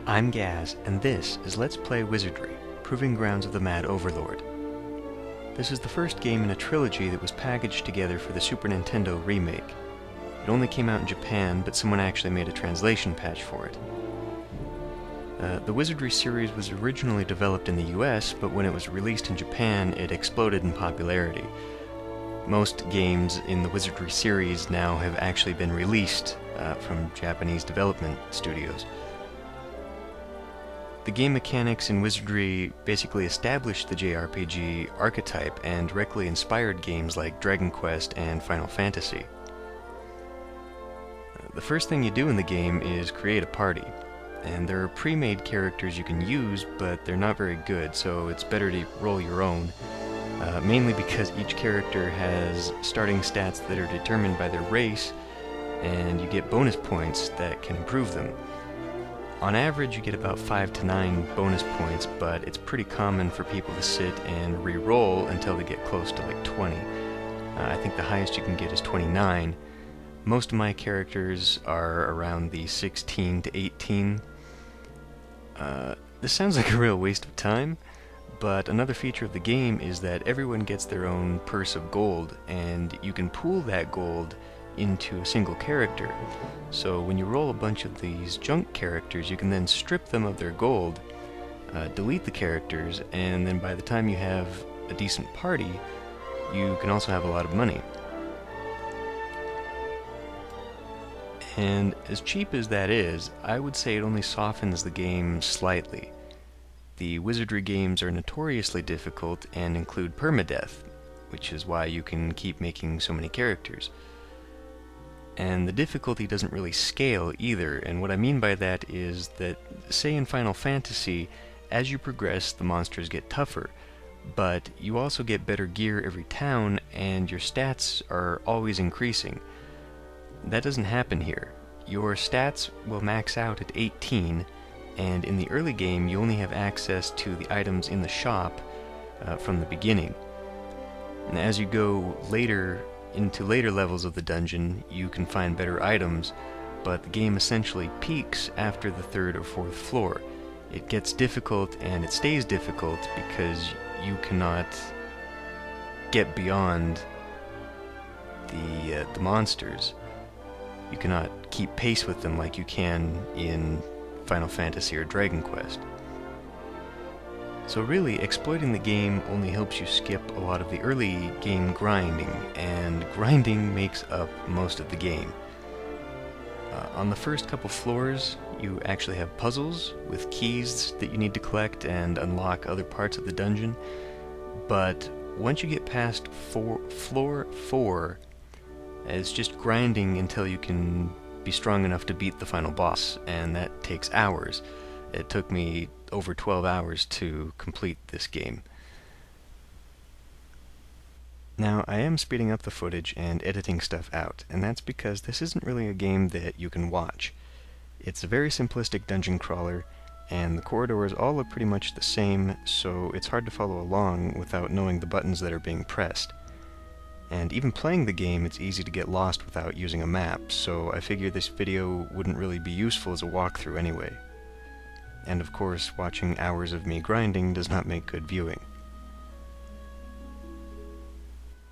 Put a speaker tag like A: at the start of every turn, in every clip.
A: I'm Gaz, and this is Let's Play Wizardry, Proving Grounds of the Mad Overlord. This is the first game in a trilogy that was packaged together for the Super Nintendo remake. It only came out in Japan, but someone actually made a translation patch for it. The Wizardry series was originally developed in the US, but when it was released in Japan, it exploded in popularity. Most games in the Wizardry series now have actually been released from Japanese development studios. The game mechanics in Wizardry basically established the JRPG archetype and directly inspired games like Dragon Quest and Final Fantasy. The first thing you do in the game is create a party, and there are pre-made characters you can use, but they're not very good, so it's better to roll your own, mainly because each character has starting stats that are determined by their race, and you get bonus points that can improve them. On average, you get about 5 to 9 bonus points, but it's pretty common for people to sit and re-roll until they get close to like 20. I think the highest you can get is 29. Most of my characters are around the 16 to 18. This sounds like a real waste of time, but another feature of the game is that everyone gets their own purse of gold, and you can pool that gold into a single character. So when you roll a bunch of these junk characters, you can then strip them of their gold, delete the characters, and then by the time you have a decent party, you can also have a lot of money. And as cheap as that is, I would say it only softens the game slightly. The Wizardry games are notoriously difficult and include permadeath, which is why you can keep making so many characters. And the difficulty doesn't really scale either, and what I mean by that is that, say in Final Fantasy, as you progress the monsters get tougher, but you also get better gear every town, and your stats are always increasing. That doesn't happen here. Your stats will max out at 18, and in the early game you only have access to the items in the shop from the beginning. And as you go into later levels of the dungeon, you can find better items, but the game essentially peaks after the third or fourth floor. It gets difficult, and it stays difficult because you cannot get beyond the monsters. You cannot keep pace with them like you can in Final Fantasy or Dragon Quest. So really, exploiting the game only helps you skip a lot of the early game grinding, and grinding makes up most of the game. On the first couple floors, you actually have puzzles with keys that you need to collect and unlock other parts of the dungeon, but once you get past floor 4, it's just grinding until you can be strong enough to beat the final boss, and that takes hours. It took me over 12 hours to complete this game. Now, I am speeding up the footage and editing stuff out, and that's because this isn't really a game that you can watch. It's a very simplistic dungeon crawler, and the corridors all look pretty much the same, so it's hard to follow along without knowing the buttons that are being pressed. And even playing the game, it's easy to get lost without using a map, so I figured this video wouldn't really be useful as a walkthrough anyway. And of course, watching hours of me grinding does not make good viewing.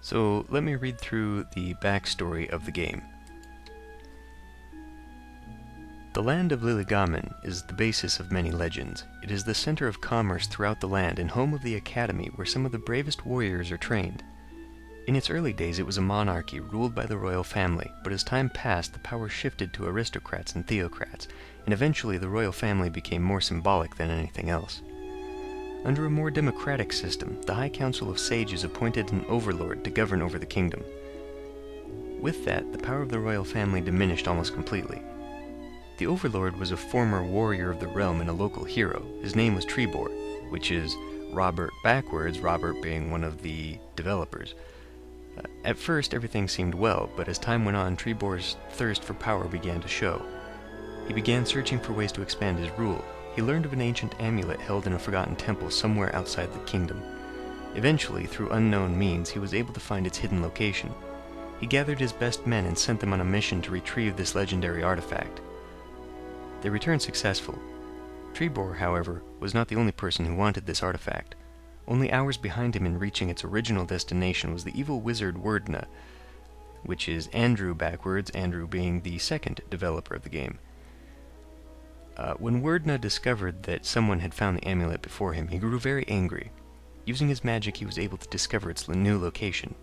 A: So let me read through the backstory of the game. The land of Liligamen is the basis of many legends. It is the center of commerce throughout the land and home of the academy where some of the bravest warriors are trained. In its early days it was a monarchy ruled by the royal family, but as time passed the power shifted to aristocrats and theocrats, and eventually the royal family became more symbolic than anything else. Under a more democratic system, the High Council of Sages appointed an Overlord to govern over the kingdom. With that, the power of the royal family diminished almost completely. The Overlord was a former warrior of the realm and a local hero. His name was Trebor, which is Robert backwards, Robert being one of the developers. At first, everything seemed well, but as time went on, Trebor's thirst for power began to show. He began searching for ways to expand his rule. He learned of an ancient amulet held in a forgotten temple somewhere outside the kingdom. Eventually, through unknown means, he was able to find its hidden location. He gathered his best men and sent them on a mission to retrieve this legendary artifact. They returned successful. Trebor, however, was not the only person who wanted this artifact. Only hours behind him in reaching its original destination was the evil wizard Werdna, which is Andrew backwards, Andrew being the second developer of the game. When Werdna discovered that someone had found the amulet before him, he grew very angry. Using his magic, he was able to discover its new location.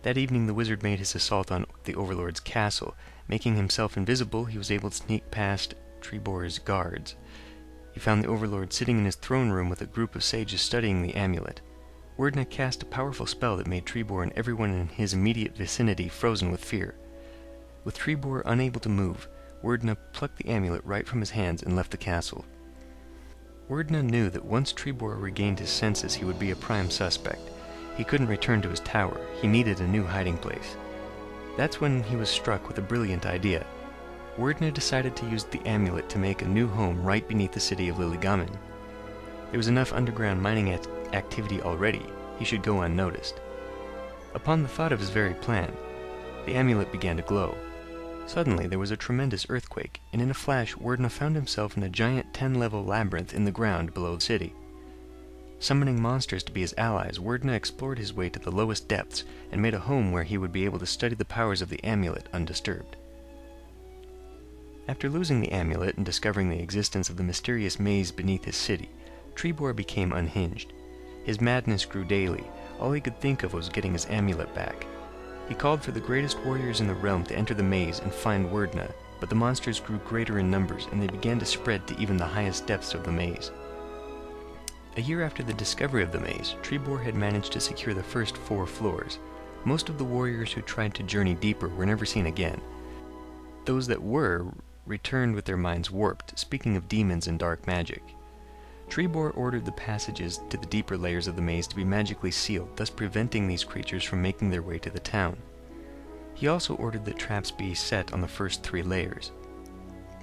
A: That evening, the wizard made his assault on the Overlord's castle. Making himself invisible, he was able to sneak past Trebor's guards. He found the Overlord sitting in his throne room with a group of sages studying the amulet. Werdna cast a powerful spell that made Trebor and everyone in his immediate vicinity frozen with fear. With Trebor unable to move, Werdna plucked the amulet right from his hands and left the castle. Werdna knew that once Trebor regained his senses, he would be a prime suspect. He couldn't return to his tower. He needed a new hiding place. That's when he was struck with a brilliant idea. Werdna decided to use the amulet to make a new home right beneath the city of Liligamen. There was enough underground mining activity already. He should go unnoticed. Upon the thought of his very plan, the amulet began to glow. Suddenly, there was a tremendous earthquake, and in a flash, Werdna found himself in a giant 10-level labyrinth in the ground below the city. Summoning monsters to be his allies, Werdna explored his way to the lowest depths and made a home where he would be able to study the powers of the amulet undisturbed. After losing the amulet and discovering the existence of the mysterious maze beneath his city, Trebor became unhinged. His madness grew daily. All he could think of was getting his amulet back. He called for the greatest warriors in the realm to enter the maze and find Werdna, but the monsters grew greater in numbers, and they began to spread to even the highest depths of the maze. A year after the discovery of the maze, Trebor had managed to secure the first 4 floors. Most of the warriors who tried to journey deeper were never seen again. Those that were returned with their minds warped, speaking of demons and dark magic. Trebor ordered the passages to the deeper layers of the maze to be magically sealed, thus preventing these creatures from making their way to the town. He also ordered that traps be set on the first 3 layers.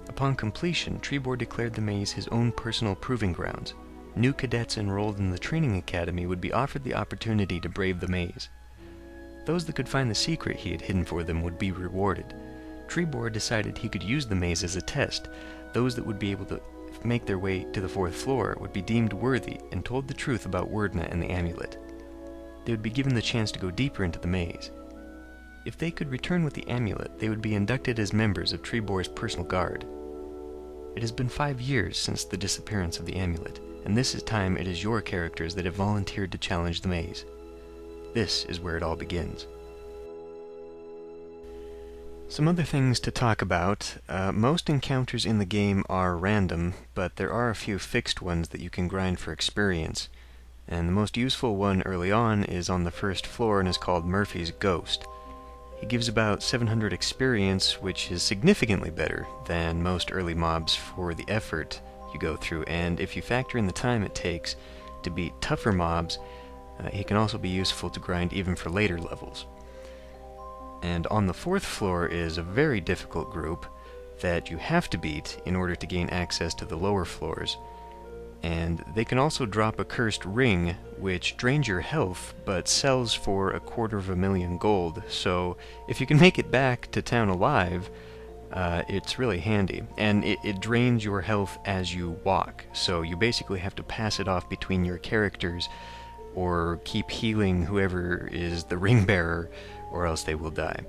A: Upon completion, Trebor declared the maze his own personal proving grounds. New cadets enrolled in the training academy would be offered the opportunity to brave the maze. Those that could find the secret he had hidden for them would be rewarded. Trebor decided he could use the maze as a test. Those that would be able to make their way to the 4th floor would be deemed worthy and told the truth about Werdna and the amulet. They would be given the chance to go deeper into the maze. If they could return with the amulet, they would be inducted as members of Trebor's personal guard. It has been 5 years since the disappearance of the amulet, and this time it is your characters that have volunteered to challenge the maze. This is where it all begins. Some other things to talk about. Most encounters in the game are random, but there are a few fixed ones that you can grind for experience. And the most useful one early on is on the 1st floor and is called Murphy's Ghost. He gives about 700 experience, which is significantly better than most early mobs for the effort you go through, and if you factor in the time it takes to beat tougher mobs, he can also be useful to grind even for later levels. And on the 4th floor is a very difficult group that you have to beat in order to gain access to the lower floors. And they can also drop a cursed ring, which drains your health, but sells for 250,000 gold. So if you can make it back to town alive, it's really handy. And it drains your health as you walk, so you basically have to pass it off between your characters, or keep healing whoever is the ring bearer, or else they will die.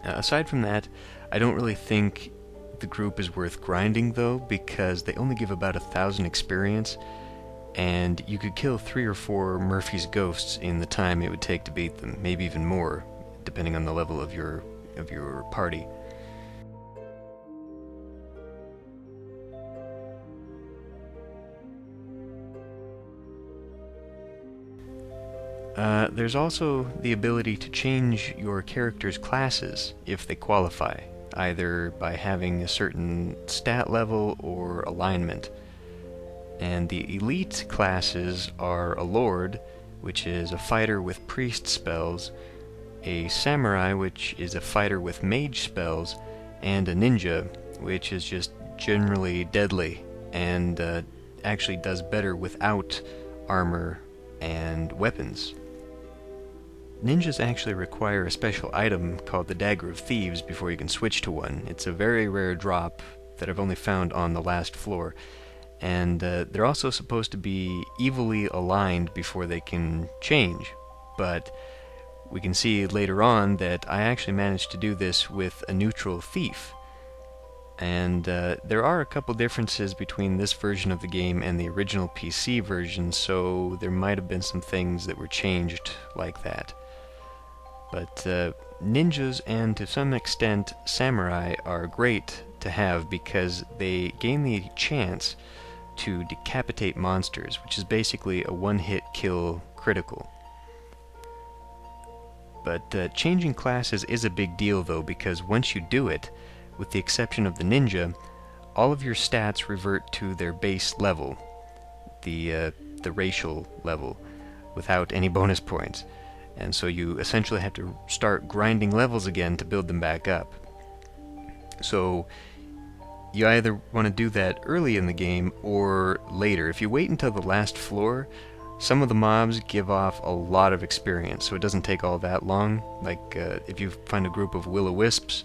A: Aside from that, I don't really think the group is worth grinding though, because they only give about 1,000 experience, and you could kill 3 or 4 Murphy's Ghosts in the time it would take to beat them, maybe even more, depending on the level of your party. There's also the ability to change your character's classes if they qualify, either by having a certain stat level or alignment. And the elite classes are a Lord, which is a fighter with priest spells, a Samurai, which is a fighter with mage spells, and a Ninja, which is just generally deadly and actually does better without armor and weapons. Ninjas actually require a special item called the Dagger of Thieves before you can switch to one. It's a very rare drop, that I've only found on the last floor. And they're also supposed to be evilly aligned before they can change. But we can see later on that I actually managed to do this with a neutral thief. And there are a couple differences between this version of the game and the original PC version, so there might have been some things that were changed like that. But ninjas and to some extent samurai are great to have because they gain the chance to decapitate monsters, which is basically a one-hit kill critical. But changing classes is a big deal though, because once you do it, with the exception of the ninja, all of your stats revert to their base level, the racial level, without any bonus points. And so you essentially have to start grinding levels again to build them back up. So you either want to do that early in the game or later. If you wait until the last floor, some of the mobs give off a lot of experience, so it doesn't take all that long. Like if you find a group of will-o-wisps,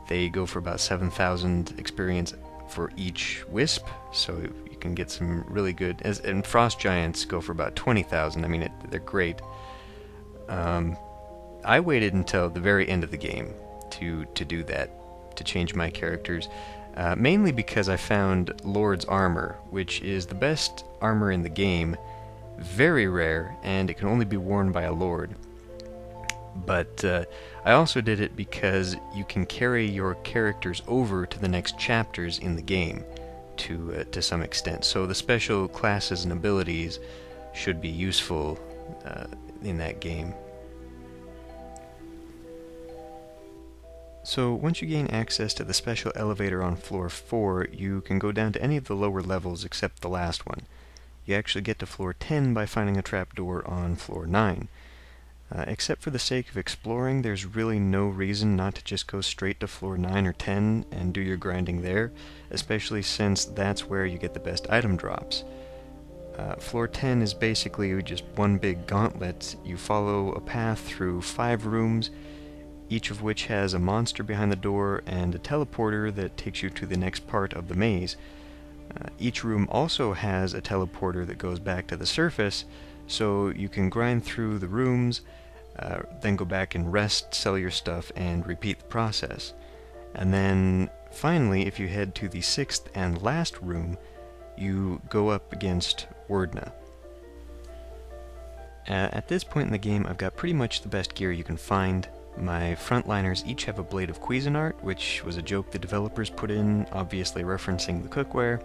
A: they go for about 7,000 experience for each wisp, so you can get some really good. And frost giants go for about 20,000. I mean, they're great. I waited until the very end of the game to do that, to change my characters, mainly because I found Lord's armor, which is the best armor in the game, very rare, and it can only be worn by a Lord. But I also did it because you can carry your characters over to the next chapters in the game to some extent. So the special classes and abilities should be useful in that game. So once you gain access to the special elevator on floor 4, you can go down to any of the lower levels except the last one. You actually get to floor 10 by finding a trapdoor on floor 9. Except for the sake of exploring, there's really no reason not to just go straight to floor 9 or 10 and do your grinding there, especially since that's where you get the best item drops. Floor 10 is basically just one big gauntlet. You follow a path through 5 rooms, each of which has a monster behind the door and a teleporter that takes you to the next part of the maze. Each room also has a teleporter that goes back to the surface, so you can grind through the rooms, then go back and rest, sell your stuff, and repeat the process. And then, finally, if you head to the 6th and last room, you go up against Wordna. At this point in the game, I've got pretty much the best gear you can find. My frontliners each have a Blade of Cuisinart, which was a joke the developers put in, obviously referencing the cookware.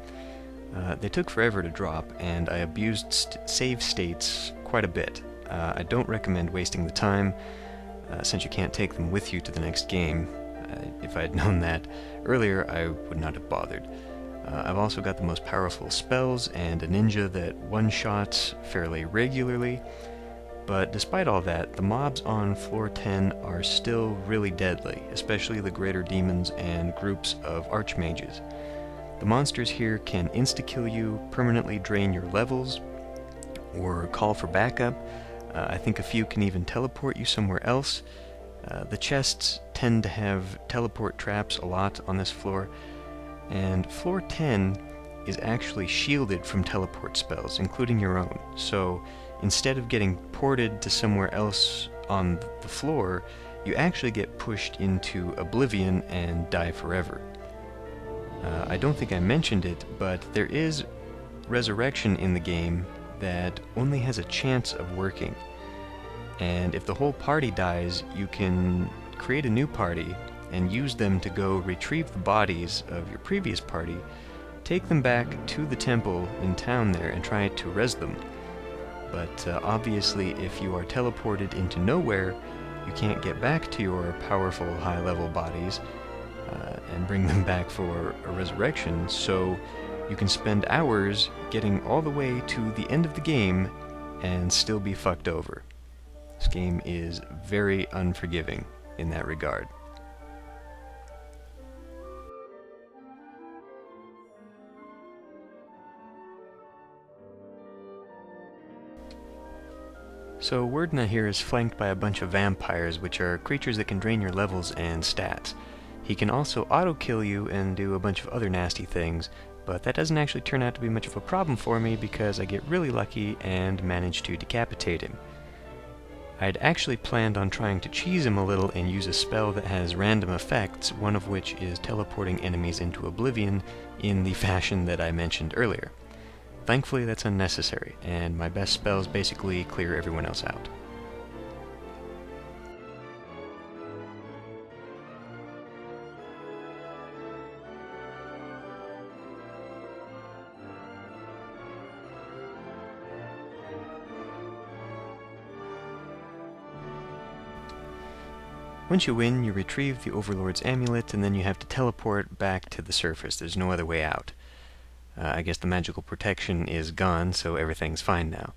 A: They took forever to drop, and I abused save states quite a bit. I don't recommend wasting the time, since you can't take them with you to the next game. If I had known that earlier, I would not have bothered. I've also got the most powerful spells and a ninja that one-shots fairly regularly. But despite all that, the mobs on floor 10 are still really deadly, especially the greater demons and groups of archmages. The monsters here can insta-kill you, permanently drain your levels, or call for backup. I think a few can even teleport you somewhere else. The chests tend to have teleport traps a lot on this floor, and floor 10 is actually shielded from teleport spells, including your own. So instead of getting ported to somewhere else on the floor, you actually get pushed into oblivion and die forever. I don't think I mentioned it, but there is resurrection in the game that only has a chance of working. And if the whole party dies, you can create a new party and use them to go retrieve the bodies of your previous party, take them back to the temple in town there and try to res them. But obviously, if you are teleported into nowhere, you can't get back to your powerful high-level bodies and bring them back for a resurrection, so you can spend hours getting all the way to the end of the game and still be fucked over. This game is very unforgiving in that regard. So Wordna here is flanked by a bunch of vampires, which are creatures that can drain your levels and stats. He can also auto-kill you and do a bunch of other nasty things, but that doesn't actually turn out to be much of a problem for me because I get really lucky and manage to decapitate him. I'd actually planned on trying to cheese him a little and use a spell that has random effects, one of which is teleporting enemies into oblivion in the fashion that I mentioned earlier. Thankfully that's unnecessary, and my best spells basically clear everyone else out. Once you win, you retrieve the Overlord's amulet, and then you have to teleport back to the surface. There's no other way out. I guess the magical protection is gone, so everything's fine now.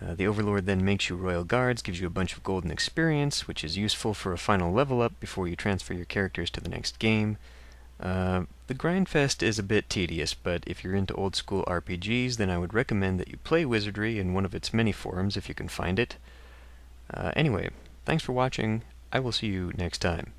A: The Overlord then makes you Royal Guards, gives you a bunch of golden experience, which is useful for a final level up before you transfer your characters to the next game. The Grindfest is a bit tedious, but if you're into old school RPGs, then I would recommend that you play Wizardry in one of its many forms if you can find it. Anyway, thanks for watching. I will see you next time.